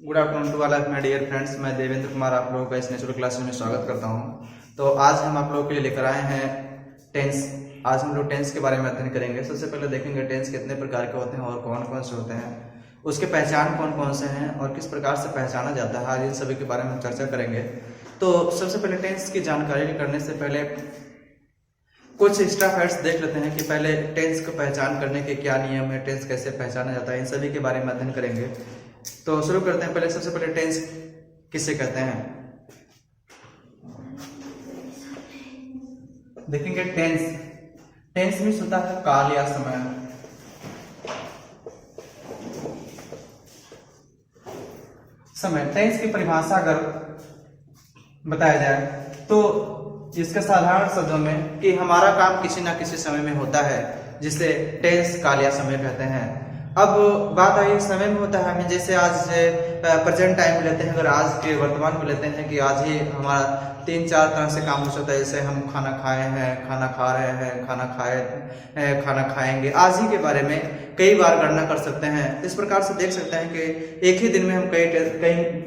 Good afternoon to all of my dear friends. मैं देवेंद्र कुमार आप लोगों का इस नेचुरल क्लासेस में स्वागत करता हूं। तो आज हम आप लोगों के लिए लेकर आए हैं टेंस। आज हम लोग टेंस के बारे में अध्ययन करेंगे। सबसे पहले देखेंगे टेंस कितने प्रकार के होते हैं और कौन कौन से होते हैं, उसके पहचान कौन कौन से हैं और किस प्रकार से पहचाना जाता है। आज इन सभी के बारे में हम चर्चा करेंगे। तो सबसे पहले टेंस की जानकारी करने से पहले कुछ एक्स्ट्रा फैक्ट्स देख लेते हैं कि पहले टेंस को पहचान करने के क्या नियम है, टेंस कैसे पहचाना जाता है, इन सभी के बारे में अध्ययन करेंगे। तो शुरू करते हैं। पहले सबसे पहले टेंस किसे कहते हैं देखेंगे। टेंस मीन्स होता है काल या समय। टेंस की परिभाषा अगर बताया जाए तो इसके साधारण शब्दों में कि हमारा काम किसी ना किसी समय में होता है, जिसे टेंस काल या समय कहते हैं। अब बात आई समय में होता है, हमें जैसे आज प्रेजेंट टाइम लेते हैं, अगर आज के वर्तमान में लेते हैं कि आज ही हमारा 3-4 तरह से काम हो सकता है। जैसे हम खाना खाए हैं, खाना खा रहे हैं, खाना खाए हैं, खाना खाएंगे। आज ही के बारे में कई बार गणना कर सकते हैं। इस प्रकार से देख सकते हैं कि एक ही दिन में हम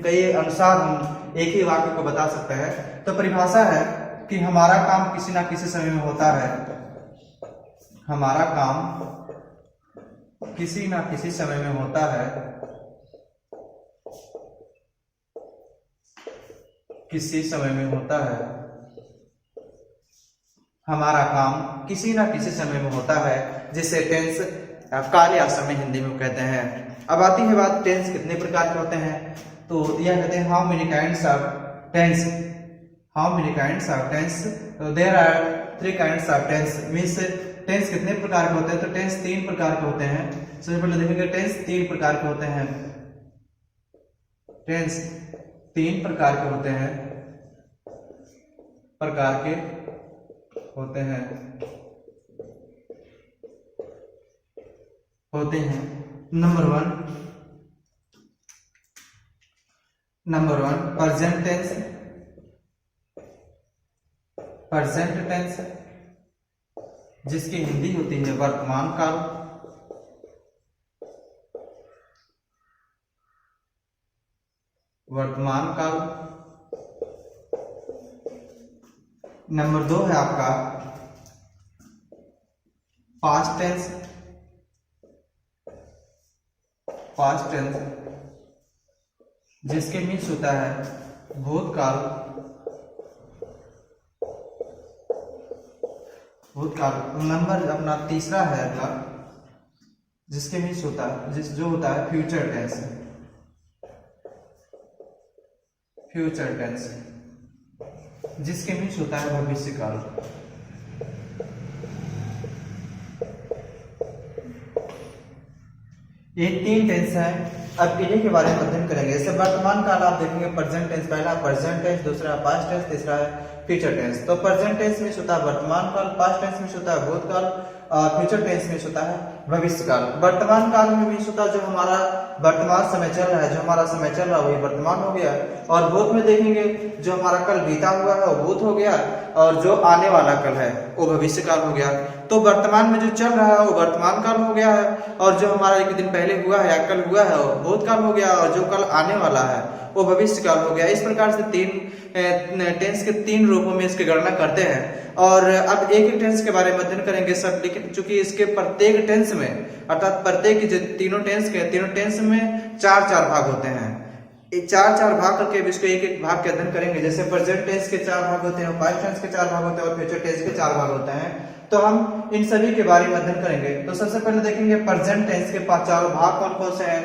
कई अनुसार हम एक ही वाक्य को बता सकते हैं। तो परिभाषा है कि हमारा काम किसी ना किसी समय में होता है। हमारा काम किसी ना किसी समय में होता है। किसी समय में होता है। हमारा काम किसी ना किसी समय में होता है, जिसे टेंस काल या समय हिंदी में कहते हैं। अब आती है बात टेंस कितने प्रकार के होते हैं। तो यह कहते हैं how many kinds of tense. How many kinds of tense. There are 3 kinds of tense. Means tense कितने प्रकार के होते हैं। तो टेंस 3 प्रकार के होते हैं। सबसे पहले देखेंगे टेंस 3 प्रकार के होते हैं। टेंस 3 प्रकार के होते हैं। Number one present tense. Present tense जिसकी हिंदी होती है वर्तमान काल। वर्तमान काल। नंबर 2 है आपका पास्ट टेंस। पास्ट टेंस जिसके मीन्स होता है भूतकाल। नंबर अपना तीसरा है अगला, जिसके मीन्स होता है जो होता है फ्यूचर टेंस। फ्यूचर टेंस जिसके मीन्स होता है भविष्य काल। ये 3 टेंस हैं। अब इन्हीं के बारे में अध्ययन करेंगे। जैसे वर्तमान काल आप देखेंगे प्रेजेंट टेंस, पहला प्रेजेंट टेंस, दूसरा पास्ट टेंस, तीसरा है फ्यूचर टेंस। तो प्रेजेंट टेंस में होता है वर्तमान काल, पास्ट टेंस में होता है भूतकाल और फ्यूचर टेंस में होता है भविष्य काल। वर्तमान काल में मीन्स होता है जो हमारा वर्तमान समय चल रहा है, जो हमारा समय चल रहा है वही वर्तमान हो गया। और भूत में देखेंगे जो हमारा कल बीता हुआ है वो भूत हो गया और जो आने वाला कल है वो भविष्य काल हो गया। तो वर्तमान में जो चल रहा है वो वर्तमान काल हो गया है और जो हमारा एक दिन पहले हुआ है या कल हुआ है वो भूतकाल हो गया और जो कल आने वाला है वो भविष्य काल हो गया। इस प्रकार से 3 टेंस के 3 रूपों में इसकी गणना करते हैं। और अब एक टेंस के बारे में अध्ययन करेंगे सब, लेकिन चूंकि इसके प्रत्येक टेंस में अर्थात प्रत्येक जो तीनों टेंस में 4-4 भाग होते हैं। 4-4 भाग करके इसको एक भाग के अध्ययन करेंगे। जैसे प्रेजेंट टेंस के 4 भाग होते हैं, पास्ट टेंस के 4 भाग होते हैं और फ्यूचर टेंस के 4 भाग होते हैं। तो हम इन सभी के बारे में अध्ययन करेंगे। तो सबसे पहले देखेंगे प्रेजेंट टेंस के 4 भाग कौन कौन से हैं।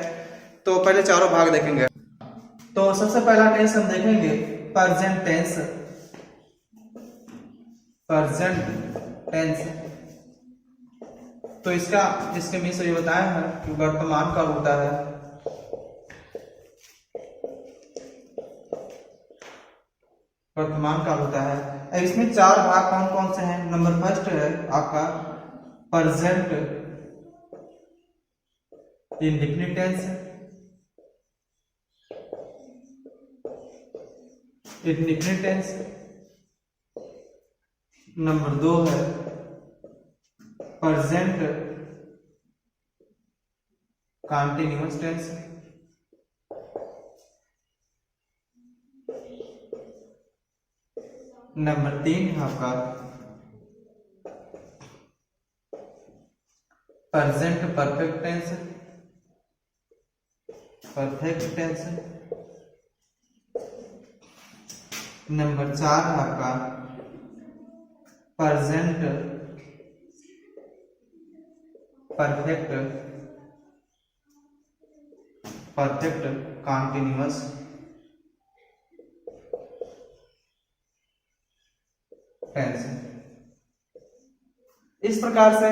तो पहले 4 भाग देखेंगे। तो सबसे पहला टेंस हम देखेंगे प्रेजेंट टेंस। प्रेजेंट टेंस तो इसके मीन्स ये बताया है कि वर्तमान काल होता है। वर्तमान काल होता है। अब इसमें 4 भाग कौन कौन से हैं। नंबर फर्स्ट है आपका present indefinite tense. Indefinite tense. Number 2 है प्रेजेंट कंटीन्यूअस टेंस। नंबर 3 है आपका present perfect tense, perfect tense. Number 4 है आपका present perfect perfect continuous tense. इस प्रकार से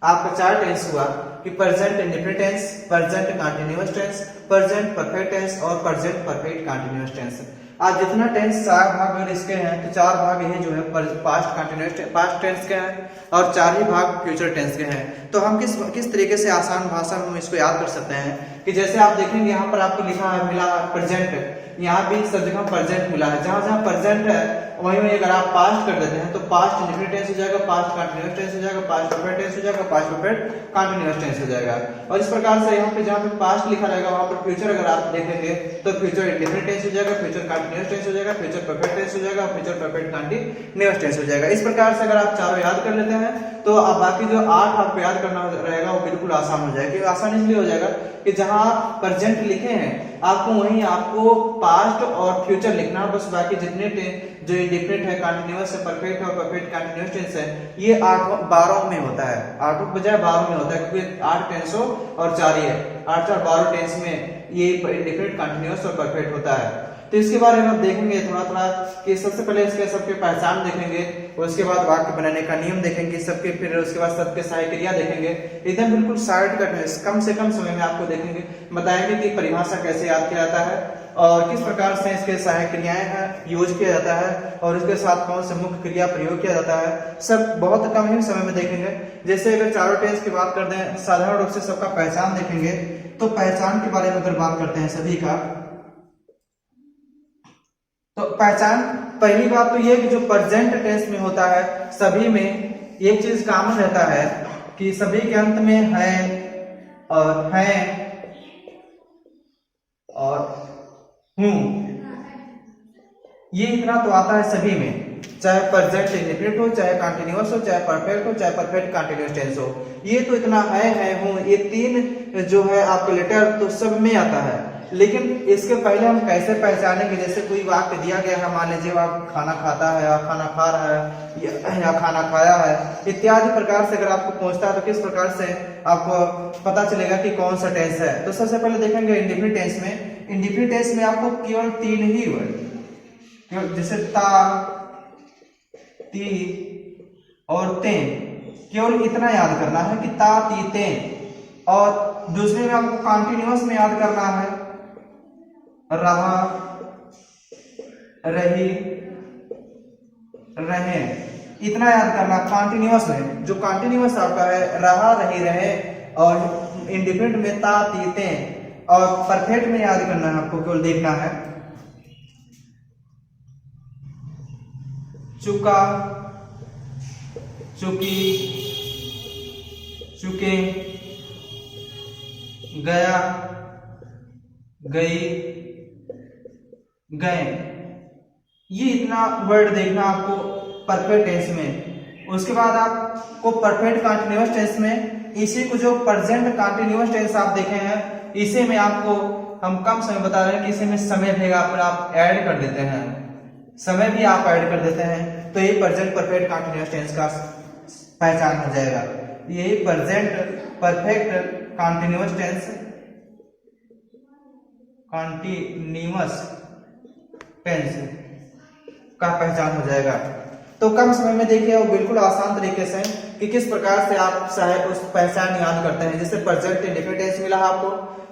आपका 4 टेंस हुआ कि present indefinite tense, present continuous tense, present perfect tense और प्रेजेंट परफेक्ट कंटीन्यूअस टेंस। आज जितना टेंस 4 भाग अगर इसके हैं तो 4 भाग ये जो है पास्ट कंटीन्यूअस पास्ट टेंस के हैं और 4 ही भाग फ्यूचर टेंस के हैं। तो हम किस तरीके से आसान भाषा में हम इसको याद कर सकते हैं कि जैसे आप देखेंगे यहाँ पर आपको लिखा है मिला प्रेजेंट, यहाँ भी सब जगह प्रेजेंट मिला है, जहां जहां प्रेजेंट है वहीं वहीं अगर आप पास्ट कर देते हैं तो पास्ट इंडेफिनिट टेंस हो जाएगा, पास्ट कंटीन्यूअस टेंस हो जाएगा, पास्ट परफेक्ट टेंस हो जाएगा, पास्ट परफेक्ट कंटीन्यूअस टेंस हो जाएगा। और इस प्रकार से यहाँ पे जहाँ पे पास्ट लिखा रहेगा वहां पर फ्यूचर अगर आप देखेंगे तो फ्यूचर इंडेफिनिट टेंस हो जाएगा, फ्यूचर कंटीन्यूअस टेंस हो जाएगा, फ्यूचर परफेक्ट टेंस हो जाएगा, फ्यूचर परफेक्ट कंटीन्यूअस टेंस हो जाएगा। इस प्रकार से अगर आप चारों याद कर लेते हैं तो अब बाकी जो 8 आपको याद करना रहेगा वो बिल्कुल आसान हो जाएगा। आसान इसलिए हो जाएगा कि जहां आप प्रेजेंट लिखे हैं आपको वहीं आपको पास्ट और फ्यूचर लिखना, बस बाकी जितने जो इंडेफिनिट है, कंटीन्यूअस है, परफेक्ट है और परफेक्ट कंटीन्यूअस टेंस है ये 12 में होता है, 8 के बजाय 12 में होता है क्योंकि 8 टेंसों और 4 ही है, 8 और 12 टेंस में ये इंडेफिनिट, कंटीन्यूअस और परफेक्ट होता है। तो इसके बारे में आप देखेंगे थोड़ा थोड़ा कि सबसे पहले इसके सबके पहचान देखेंगे, उसके बाद वाक्य बनाने का नियम देखेंगे सबके, फिर उसके बाद सबके सहायक क्रिया देखेंगे। एकदम बिल्कुल शॉर्टकट में कम से कम समय में आपको देखेंगे, बताएंगे कि परिभाषा कैसे याद किया जाता है और किस प्रकार से इसके सहायक क्रियाएं हैं यूज किया जाता है और इसके साथ कौन से मुख्य क्रिया प्रयोग किया जाता है, सब बहुत कम ही समय में देखेंगे। जैसे अगर चारों टेंस की बात करते हैं साधारण रूप से सबका पहचान देखेंगे तो पहचान के बारे में अगर बात करते हैं सभी का, तो पहचान पहली बात तो ये कि जो प्रेजेंट टेंस में होता है सभी में एक चीज कॉमन रहता है कि सभी के अंत में है और हैं और हूं, ये इतना तो आता है सभी में, चाहे प्रेजेंट इंडेफिनिट हो, चाहे कंटीन्यूअस हो, चाहे परफेक्ट हो, चाहे परफेक्ट कंटीन्यूअस टेंस हो, ये तो इतना है हूं, ये 3 जो है आपके लेटर तो सब में आता है। लेकिन इसके पहले हम कैसे पहचानेंगे, जैसे कोई वाक्य दिया गया है, मान लीजिए आप खाना खाता है या खाना खा रहा है या खाना खाया है इत्यादि प्रकार से अगर आपको पूछता है तो किस प्रकार से आपको पता चलेगा कि कौन सा टेंस है। तो सबसे पहले देखेंगे इंडेफिनिट टेंस में, इंडेफिनिट टेंस में आपको केवल 3 ही वर्ड, जैसे ता, ती और ते, केवल इतना याद करना है कि ता, ती, ते। और दूसरे में आपको कंटीन्यूअस में याद करना है रहा, रही, रहे, इतना याद करना कंटीन्यूअस में। जो कंटीन्यूअस आपका है रहा, रही, रहे और इंडेफिनिट में ता, ती, ते और परफेक्ट में याद करना है आपको, केवल देखना है चुका, चुकी, चुके, गया, गई, गए, ये इतना वर्ड देखना आपको परफेक्ट टेंस में। उसके बाद आपको परफेक्ट कंटीन्यूअस टेंस में इसी को जो प्रेजेंट कंटीन्यूअस टेंस आप देखे हैं इसी में आपको हम कम समय बता रहे हैं कि इसी में समय भेगा पर आप ऐड कर देते हैं, समय भी आप ऐड कर देते हैं तो ये प्रेजेंट परफेक्ट कंटीन्यूअस टेंस का पहचान हो जाएगा। यही present perfect continuous tense, continuous tense का पहचान हो जाएगा। तो कम समय में देखिए और बिल्कुल आसान तरीके से कि किस प्रकार से आप उस पहचान याद करते हैं। जैसे प्रेजेंट इंडेफिनिट टेंस मिला है आपको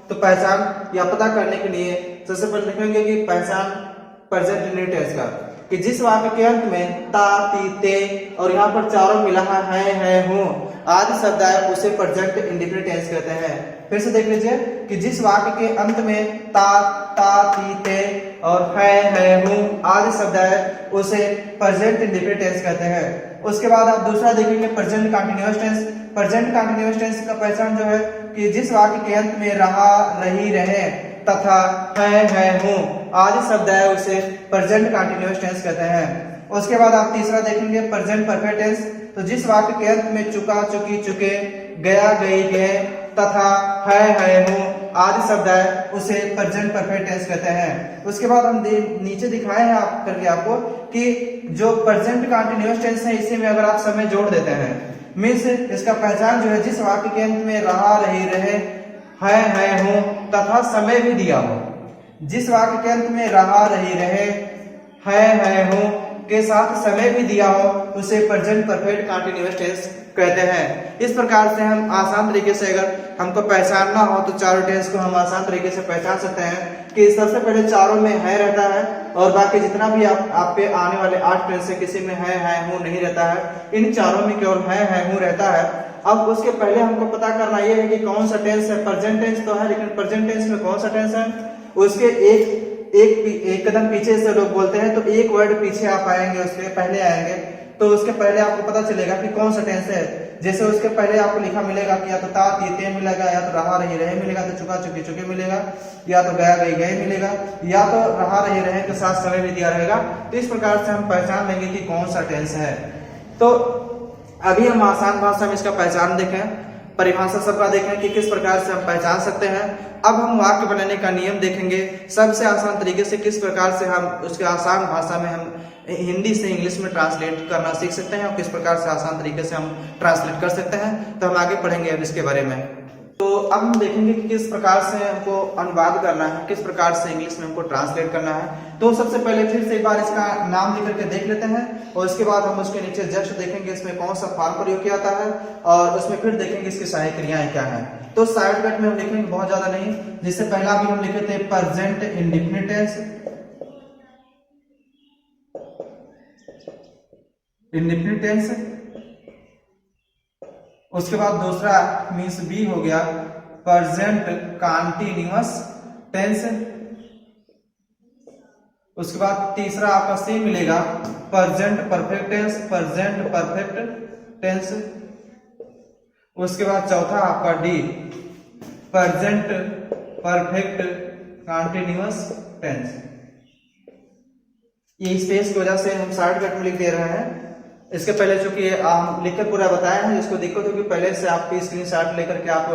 तो पहचान या पता करने के लिए सबसे पहले देखेंगे कि पहचान प्रेजेंट इंडेफिनिट टेंस का कि जिस वाक्य के अंत में ता, ती, ते और यहाँ पर चारों मिला है, हूं आदि शब्द आए उसे प्रेजेंट इंडेफिनिट टेंस कहते हैं। फिर से देख लीजिए कि जिस वाक्य के अंत में ता, ती, ते और है, हूं आदि शब्द आए उसे प्रेजेंट इंडेफिनिट टेंस कहते हैं। उसके बाद आप दूसरा देखेंगे present continuous tense. Present continuous tense का पहचान जो है कि जिस वाक्य के अंत में रहा, रही, रहे तथा है, हूं आदि शब्द है उसे प्रेजेंट कंटीन्यूअस टेंस कहते हैं। उसके बाद आप तीसरा देखेंगे प्रेजेंट परफेक्ट टेंस। तो जिस वाक्य के अंत में चुका, चुकी, चुके, गया, गई, गए तथा है, हूं आदि शब्द है उसे प्रेजेंट परफेक्ट टेंस कहते हैं। उसके बाद हम नीचे दिखाए हैं आप करके आपको कि जो प्रेजेंट कंटीन्यूअस टेंस है इसी में अगर आप समय जोड़ देते हैं मीन्स इसका पहचान जो है जिस वाक्य के अंत में रहा, रही, रहे, है, हूं तथा समय भी दिया हो। जिस वाक्य के अंत में रहा, रही, रहे, है, हूं के साथ समय भी दिया हो उसे प्रेजेंट परफेक्ट कंटीन्यूअस टेंस कहते हैं। इस प्रकार से हम आसान तरीके से अगर हमको पहचानना हो तो चारों टेंस को हम आसान तरीके से पहचान सकते हैं कि सबसे पहले चारों में है रहता है और बाकी जितना भी आप पे आने वाले 8 टेंस से किसी में है, हूं नहीं रहता है। इन चारों में केवल है, हूं रहता है। अब उसके पहले हमको पता करना यह है कि कौन सा टेंस है। प्रेजेंट टेंस तो है लेकिन प्रेजेंट टेंस में कौन सा टेंस है उसके एक कदम पीछे से लोग बोलते हैं तो एक वर्ड पीछे आप आएंगे, उसके पहले आएंगे तो उसके पहले आपको पता चलेगा कि कौन सा टेंस है। जैसे उसके पहले आपको लिखा मिलेगा कि या तो ता, ती, ते मिलेगा, या तो रहा, रही, रहे मिलेगा, तो चुका, चुकी, चुके मिलेगा, या तो गया, गई, गए मिलेगा, या तो रहा, रही, रहे के साथ समय भी दिया रहेगा। तो इस प्रकार से हम पहचान लेंगे कि कौन सा टेंस है। तो अभी हम आसान भाषा में इसका पहचान देखें, परिभाषा सबका देखें कि किस प्रकार से हम पहचान सकते हैं। अब हम वाक्य बनाने का नियम देखेंगे, सबसे आसान तरीके से किस प्रकार से हम उसके आसान भाषा में हम हिंदी से इंग्लिश में ट्रांसलेट करना सीख सकते हैं और किस प्रकार से आसान तरीके से हम ट्रांसलेट कर सकते हैं। तो हम आगे पढ़ेंगे अब इसके बारे में। तो अब हम देखेंगे कि किस प्रकार से हमको अनुवाद करना है, किस प्रकार से इंग्लिश में हमको ट्रांसलेट करना है। तो सबसे पहले फिर से एक बार इसका नाम लिख करके देख लेते हैं और उसके बाद हम उसके नीचे जस्ट देखेंगे इसमें कौन सा फॉर्म प्रयोग किया जाता है और उसमें फिर देखेंगे इसकी सहायक क्रियाएं क्या है। तो शॉर्टकट में हम लिखेंगे बहुत ज्यादा नहीं, जिससे पहला भी हम लिखे थे present indefinite tense, indefinite tense. उसके बाद दूसरा मीन्स बी हो गया प्रेजेंट कंटीन्यूअस टेंस। उसके बाद तीसरा आपका सी मिलेगा present perfect tense, present perfect tense. उसके बाद चौथा आपका D present perfect continuous tense. ये स्पेस की वजह से हम शॉर्टकट में लिख दे रहे हैं। इसके पहले चूंकि हम लिखकर पूरा बताए हैं, जिसको दिक्कत होगी पहले से आपकी स्क्रीनशॉट लेकर के आप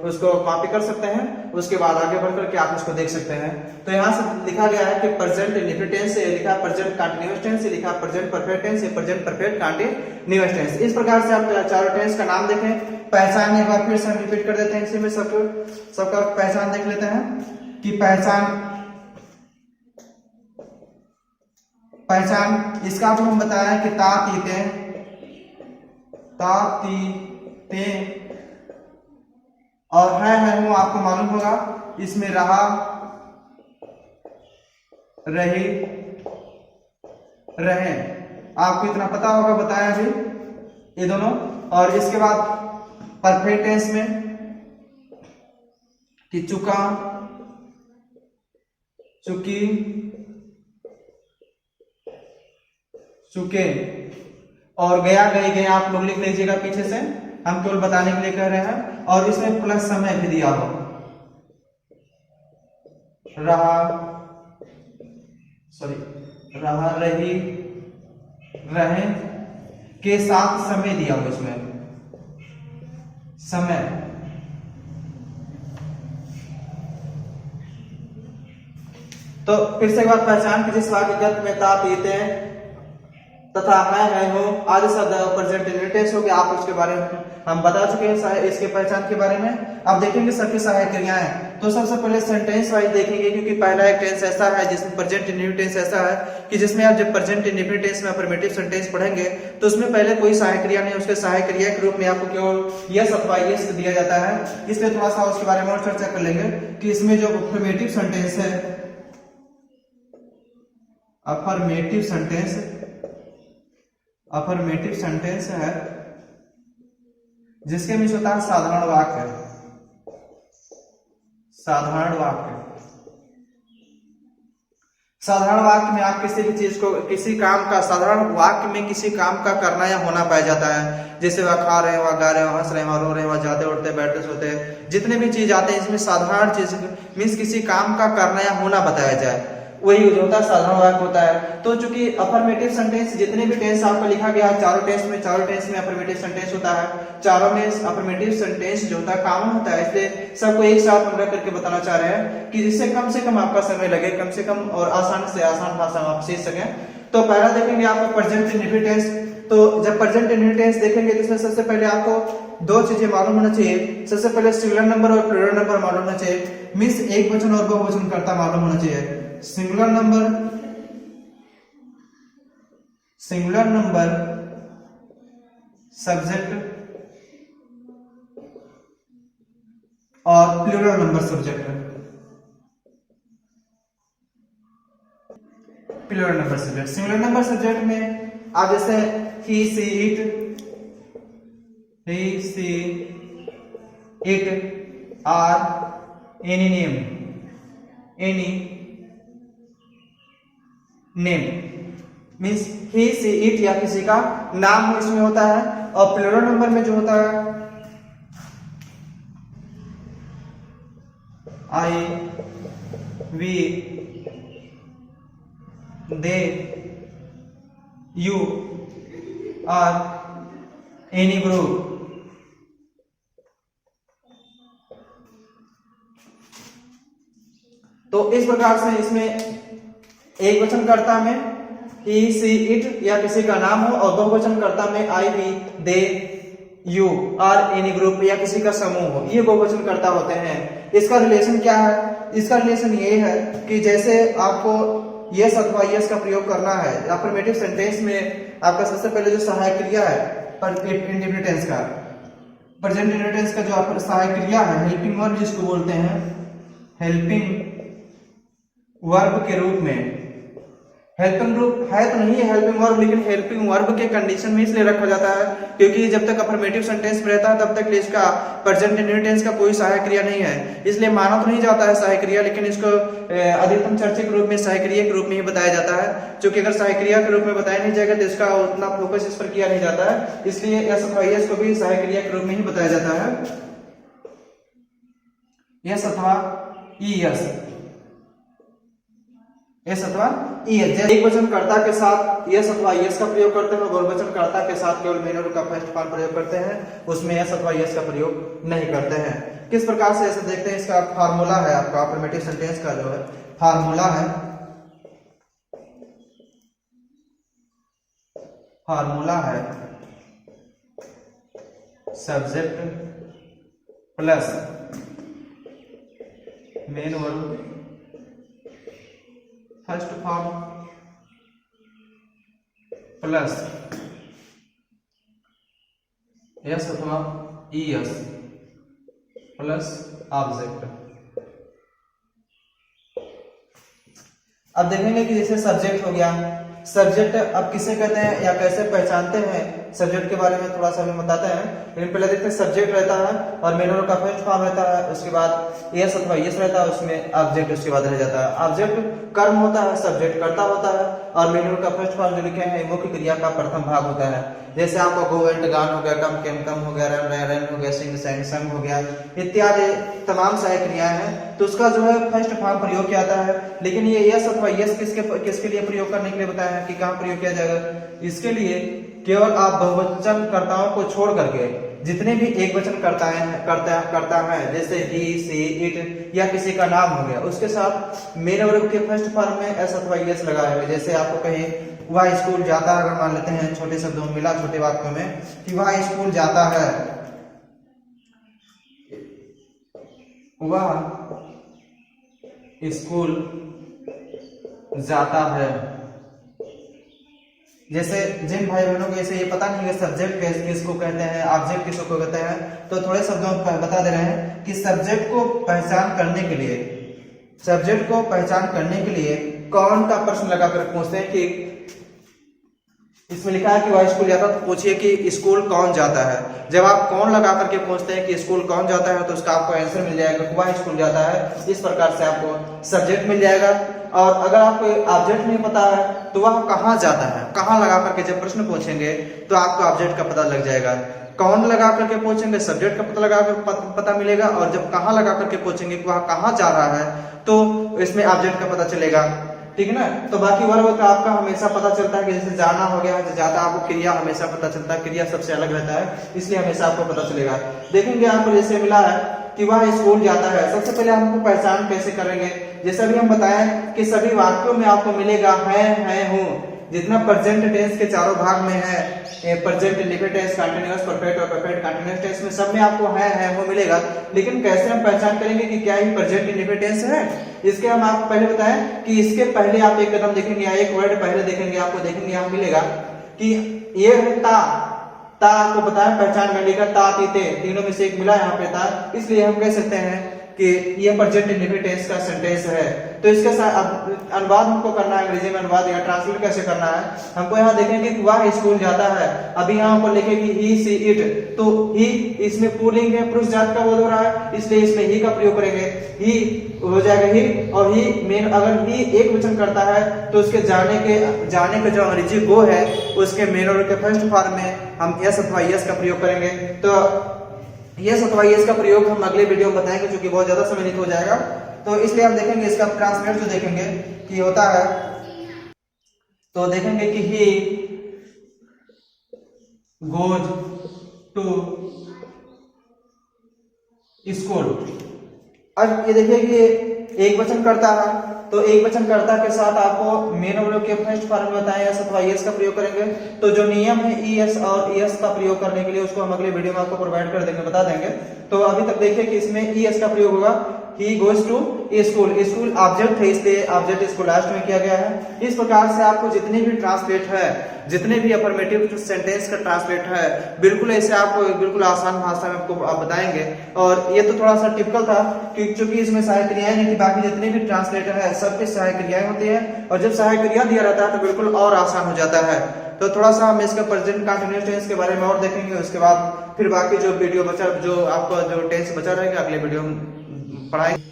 उसको कॉपी कर सकते हैं, उसके बाद आगे बढ़ करके आप उसको देख सकते हैं। तो यहाँ से लिखा गया है कि प्रेजेंट इंडेफिनिट टेंस से लिखा प्रेजेंट कंटीन्यूअस टेंस से लिखा प्रेजेंट परफेक्ट टेंस से प्रेजेंट परफेक्ट कंटीन्यूअस टेंस। इस प्रकार से आप चारों टेंस का नाम देखें, पहचान एक बार फिर से हम रिपीट कर देते हैं, इसी में सबका पहचान देख लेते हैं कि पहचान इसका भी हम बताया कि ता, ती, ते और है हूं आपको मालूम होगा। इसमें रहा, रही, रहे आपको इतना पता होगा, बताया अभी ये दोनों। और इसके बाद परफेक्ट टेंस में कि चुका, चुकी, चुके और गया, गई, गए आप लोग लिख लीजिएगा पीछे से, हम केवल बताने के लिए कह रहे हैं। और इसमें प्लस समय भी दिया हो, रहा, रही, रहे के साथ समय दिया हो, इसमें समय। तो फिर से एक बात पहचान कि जिस वाक्य के अंत में ता, पीते तथा है हो आदि शब्द प्रेजेंट इंडेफिनिट टेंस हो गया। आप उसके बारे में हम बता चुके हैं इसके पहचान के बारे में। अब देखेंगे सबकी सहायक क्रियाएं। तो सबसे पहले सेंटेंस वाइज देखेंगे, क्योंकि पहला एक टेंस ऐसा है जिसमें प्रेजेंट इंडेफिनिट टेंस ऐसा है कि जिसमें आप जब प्रेजेंट इंडेफिनिट टेंस में अफर्मेटिव सेंटेंस पढ़ेंगे तो उसमें पहले कोई सहायक क्रिया नहीं, उसके सहायक क्रिया के रूप में आपको केवल यस अथवा यस दिया जाता है। इसलिए थोड़ा सा उसके बारे में और चर्चा कर लेंगे कि इसमें जो अफर्मेटिव सेंटेंस है, अफर्मेटिव सेंटेंस है जिसके मीन्स होता है साधारण वाक्य। साधारण वाक्य में आप किसी भी चीज को, किसी काम का, साधारण वाक्य में किसी काम का करना या होना पाया जाता है। जैसे वह खा रहे हैं, वह गा रहे हैं, हंस रहे हैं, रो रहे हैं, वह जाते उठते बैठते सोते हैं, जितने भी चीज आते हैं इसमें साधारण चीज मीन्स किसी काम का करना या होना बताया जाए। वही जो होता है साधारण वाक्य होता है। तो चूंकि अफर्मेटिव सेंटेंस जितने भी टेंस आपको लिखा गया है चारों टेंस में अफर्मेटिव सेंटेंस होता है, चारों में अफर्मेटिव सेंटेंस जो होता है कॉमन होता है, इसलिए सबको एक साथ हम रख करके बताना चाह रहे हैं कि जिससे कम से कम आपका समय लगे, कम से कम और आसान से आसान भाषा में आप सीख सकें। तो पहला देखेंगे आपको प्रेजेंट इंडेफिनिट टेंस। तो जब प्रेजेंट इंडेफिनिट टेंस देखेंगे तो इसमें सबसे पहले आपको दो चीजें मालूम होना चाहिए। सबसे पहले सिंगुलर नंबर और प्लूरल नंबर मालूम होना चाहिए, मींस एक वचन और बहुवचन कर्ता मालूम होना चाहिए। सिंगुलर नंबर सब्जेक्ट और plural number subject. Plural number subject, singular number subject में आप जैसे he she it or any name means he she it या किसी का नाम इसमें होता है। और प्लूरल नंबर में जो होता है I we they you or any group. तो इस प्रकार से इसमें एक वचन कर्ता में ही सी इट या किसी का नाम हो और बहुवचन कर्ता में I we they you or any group या किसी का समूह हो, ये बहुवचन कर्ता होते हैं। इसका रिलेशन क्या है? इसका रिलेशन ये है कि जैसे आपको यस अथवा यस का प्रयोग करना है अफर्मेटिव सेंटेंस में, आपका सबसे पहले जो सहायक क्रिया है इंडेफिनिट टेंस का, प्रेजेंट इंडेफिनिट टेंस का जो सहायक क्रिया है हेल्पिंग वर्ब जिसको बोलते हैं, हेल्पिंग वर्ब के रूप में, हेल्पिंग ग्रुप है तो नहीं है हेल्पिंग वर्ब, लेकिन हेल्पिंग वर्ब के कंडीशन में इसलिए रखा जाता है क्योंकि जब तक अफर्मेटिव सेंटेंस में रहता है तब तक इसका प्रेजेंट इंडेफिनिट टेंस का कोई सहायक क्रिया नहीं है, इसलिए माना तो नहीं जाता है सहायक क्रिया, लेकिन इसको अधिकतम चर्चित रूप में सहायक क्रिया के रूप में ही बताया जाता है। क्योंकि अगर सहायक क्रिया के रूप में बताया नहीं जाएगा तो इसका उतना फोकस इस पर किया नहीं जाता है, इसलिए एस अथवा एस को भी सहायक क्रिया के रूप में ही बताया जाता है। एस अथवा ई एस अथवा ईएस। जैसे एक वचन कर्ता के साथ यस अथवा यस का प्रयोग करते हैं, बहुवचन कर्ता के साथ केवल मेन वर्ब का फर्स्ट फॉर्म प्रयोग करते हैं, उसमें यस अथवा यस का प्रयोग नहीं करते हैं। किस प्रकार से ऐसे देखते हैं, इसका फार्मूला है आपका अफर्मेटिव सेंटेंस का जो है फार्मूला है subject plus main verb first form plus S अथवा ईएस प्लस ऑब्जेक्ट। अब देखेंगे कि जैसे सब्जेक्ट हो गया, सब्जेक्ट अब किसे कहते हैं या कैसे पहचानते हैं, सब्जेक्ट के बारे में थोड़ा सा हम बताते हैं। लेकिन पहले देखते हैं सब्जेक्ट रहता है और मेन वर्ब का फर्स्ट फॉर्म रहता है, उसके बाद यस अथवा यस रहता है, उसमें ऑब्जेक्ट उसके बाद रह जाता है। ऑब्जेक्ट कर्म होता है, सब्जेक्ट कर्ता होता है और मेन वर्ब का फर्स्ट फॉर्म जो लिखे हैं मुख्य क्रिया का प्रथम भाग होता है। जैसे आपका गो वेंट गान हो गया, कम केम कम हो गया, रन रन हो गया, सिंग सैंग संग हो गया, इत्यादि तमाम सहायक क्रियाएं हैं, तो उसका जो है फर्स्ट फॉर्म प्रयोग किया जाता है। लेकिन ये यस अथवा यस किसके लिए प्रयोग करने के लिए बताया है कि कहाँ प्रयोग किया जाएगा, इसके लिए केवल आप बहुवचन कर्ताओं को छोड़ करके जितने भी एक वचन करता है जैसे ही सी इट या किसी का नाम हो गया, उसके साथ मेन वर्ब के फर्स्ट फॉर्म में एस अथवा यस लगाए हुए। जैसे आपको कहें वह स्कूल जाता है, अगर मान लेते हैं छोटे शब्दों में मिला छोटे वाक्यों में कि वह स्कूल जाता है, वह स्कूल जाता है। जैसे जिन भाई बहनों को ऐसे ये पता नहीं कि सब्जेक्ट किसको कहते हैं, ऑब्जेक्ट किसको कहते हैं, तो थोड़े शब्दों में बता दे रहे हैं कि सब्जेक्ट को पहचान करने के लिए कौन का प्रश्न लगाकर पूछते हैं कि इसमें लिखा है कि वह स्कूल जाता है, तो पूछिए कि स्कूल कौन जाता है। जब आप कौन लगा करके पूछते हैं कि स्कूल कौन जाता है तो उसका आपको आंसर मिल जाएगा कि वह स्कूल जाता है। इस प्रकार से आपको सब्जेक्ट मिल जाएगा। और अगर आपको ऑब्जेक्ट नहीं पता है तो वह कहाँ जाता है, कहाँ लगा करके जब प्रश्न पूछेंगे तो आपको ऑब्जेक्ट का पता लग जाएगा। कौन लगा करके पूछेंगे सब्जेक्ट का पता लगा कर पता मिलेगा, और जब कहाँ लगा करके पूछेंगे कि वह कहाँ जा रहा है तो इसमें ऑब्जेक्ट का पता चलेगा। ठीक है ना। तो बाकी वर्ब का आपका हमेशा पता चलता है कि जैसे जाना हो गया है, जाता आपको क्रिया हमेशा पता चलता है, क्रिया सबसे अलग रहता है, इसलिए हमेशा आपको पता चलेगा। देखेंगे आपको जैसे मिला है कि वह स्कूल जाता है, सबसे पहले हमको पहचान कैसे करेंगे, जैसा भी हम बताएं कि सभी वाक्यों में आपको मिलेगा है हूं, जितना प्रेजेंट टेंस के चारों भाग में है, present indefinite tense, continuous perfect और परफेक्ट कंटीन्यूअस टेंस में सब में आपको है वो मिलेगा। लेकिन कैसे हम पहचान करेंगे कि क्या ही प्रेजेंट इंडिफिनिट टेंस है, इसके हम आपको पहले बताएं कि इसके पहले आप एक कदम देखेंगे या एक वर्ड पहले देखेंगे, आपको देखेंगे यहाँ मिलेगा कि ये है ता आपको बताया पहचान करने का, ता तीते तीनों में से एक मिला यहाँ पे ता, इसलिए हम कह सकते हैं कि ये प्रेजेंट इंडिफिनिट टेंस का सेंटेंस है। तो इसके साथ अनुवाद हमको करना है, अंग्रेजी में अनुवाद या ट्रांसलेट कैसे करना है, हमको यहाँ देखेंगे कि वह स्कूल जाता है, अभी यहाँ पर लिखे कि ही सी इट, तो ही इसमें पुल्लिंग है, पुरुष जात का बोध हो रहा है, इसलिए इसमें ही का प्रयोग करेंगे, ही हो जाएगा ही, और ही मेन अगर ही एक वचन करता है तो उसके जाने के जो अंग्रेजी गो है उसके मेन और के फर्स्ट फॉर्म में हम यस अथवा यस का प्रयोग करेंगे। तो यस अथवा यस का प्रयोग हम अगले वीडियो में बताएंगे, क्योंकि बहुत ज्यादा समय हो जाएगा, तो इसलिए हम देखेंगे इसका ट्रांसलेट जो देखेंगे कि होता है, तो देखेंगे कि ही गोज टू स्कूल। अब ये देखिए कि एक वचन करता है, तो एक वचन कर्ता के साथ आपको मेन और के फर्स्ट फॉर्म में बताएं यस अथवा यस का प्रयोग करेंगे। तो जो नियम है ईएस और ईएस का प्रयोग करने के लिए उसको हम अगले वीडियो में आपको प्रोवाइड कर देंगे, बता देंगे। तो अभी तक देखिए कि इसमें ईएस का प्रयोग होगा, he goes to school, school object है इसलिए ऑब्जेक्ट इसको लास्ट में किया गया है। इस प्रकार से आपको जितने भी ट्रांसलेट है, जितने भी अफर्मेटिव सेंटेंस का ट्रांसलेट है, बिल्कुल ऐसे आपको बिल्कुल आसान भाषा में आपको आप बताएंगे। और ये तो थोड़ा सा टिपिकल था क्योंकि इसमें सहायक क्रियाएं नहीं थी, बाकी जितने भी ट्रांसलेटर है सबके सहायक क्रियाएं होती है, और जब सहायक क्रिया दिया रहता है तो बिल्कुल और आसान हो जाता है। तो थोड़ा सा हम इसका प्रेजेंट कंटीन्यूअस टेंस के बारे में और देखेंगे, उसके बाद फिर बाकी जो वीडियो बचा, जो आपका जो टेंस बचा रहेगा अगले वीडियो में पढ़ाएंगे।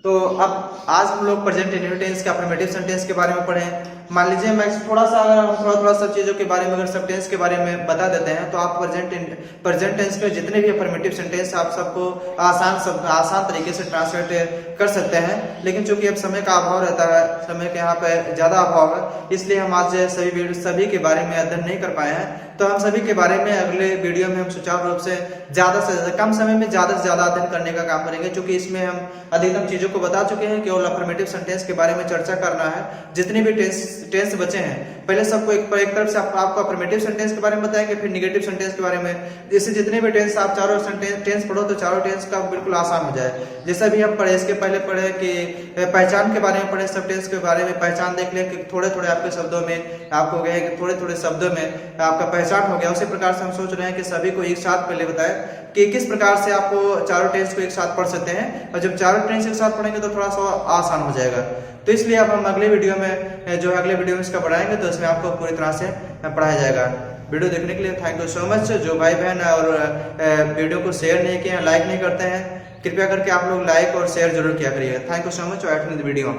तो अब आज हम लोग प्रेजेंट इंडिफिनिट टेंस के अफर्मेटिव सेंटेंस के बारे में पढ़े। मान लीजिए मैं थोड़ा सा अगर हम थोड़ा सब चीजों के बारे में अगर सब टेंस के बारे में बता देते हैं, तो आप प्रेजेंट टेंस के जितने भी अफर्मेटिव सेंटेंस आप सबको आसान तरीके से ट्रांसलेट कर सकते हैं। लेकिन चूंकि अब समय का अभाव रहता है, समय के यहाँ पे ज्यादा अभाव है, इसलिए हम आज सभी के बारे में अध्ययन नहीं कर पाए हैं। तो हम सभी के बारे में अगले वीडियो में हम सुचारू रूप से ज्यादा कम समय में ज्यादा से ज्यादा अध्ययन करने का काम करेंगे, क्योंकि इसमें हम अधिकतम चीजों को बता चुके हैं। केवल अफर्मेटिव सेंटेंस के बारे में चर्चा करना है। जितने भी टेंस बचे हैं, पहले सबको एक तरफ से आपको अफर्मेटिव सेंटेंस के बारे में बताएंगे, फिर नेगेटिव सेंटेंस के बारे में। जैसे जितने भी टेंस आप चारों टेंस पढ़ो तो चारों टेंस का बिल्कुल आसान हो जाए। जैसा भी हम पढ़े, इसके पहले पढ़े कि पहचान के बारे में पढ़े, सब टेंस के बारे में पहचान देख लें कि थोड़े थोड़े आपके शब्दों में आपको गए कि थोड़े शब्दों में आपका पहचान हो गया। उसी प्रकार से हम सोच रहे हैं कि सभी को एक साथ पहले बताएं कि किस प्रकार से आपको चारों टेंस को एक साथ पढ़ सकते हैं, और जब चारों टेंस एक साथ पढ़ेंगे तो थोड़ा सा आसान हो जाएगा। तो इसलिए अब हम अगले वीडियो में जो अगले वीडियो में इसका पढ़ाएंगे, तो इसमें आपको पूरी तरह से पढ़ाया जाएगा। वीडियो देखने के लिए थैंक यू सो मच। जो भाई बहन और वीडियो को शेयर नहीं किए हैं, लाइक नहीं करते हैं, कृपया करके आप लोग लाइक और शेयर जरूर किया करिएगा। Thank you so much for watching the video.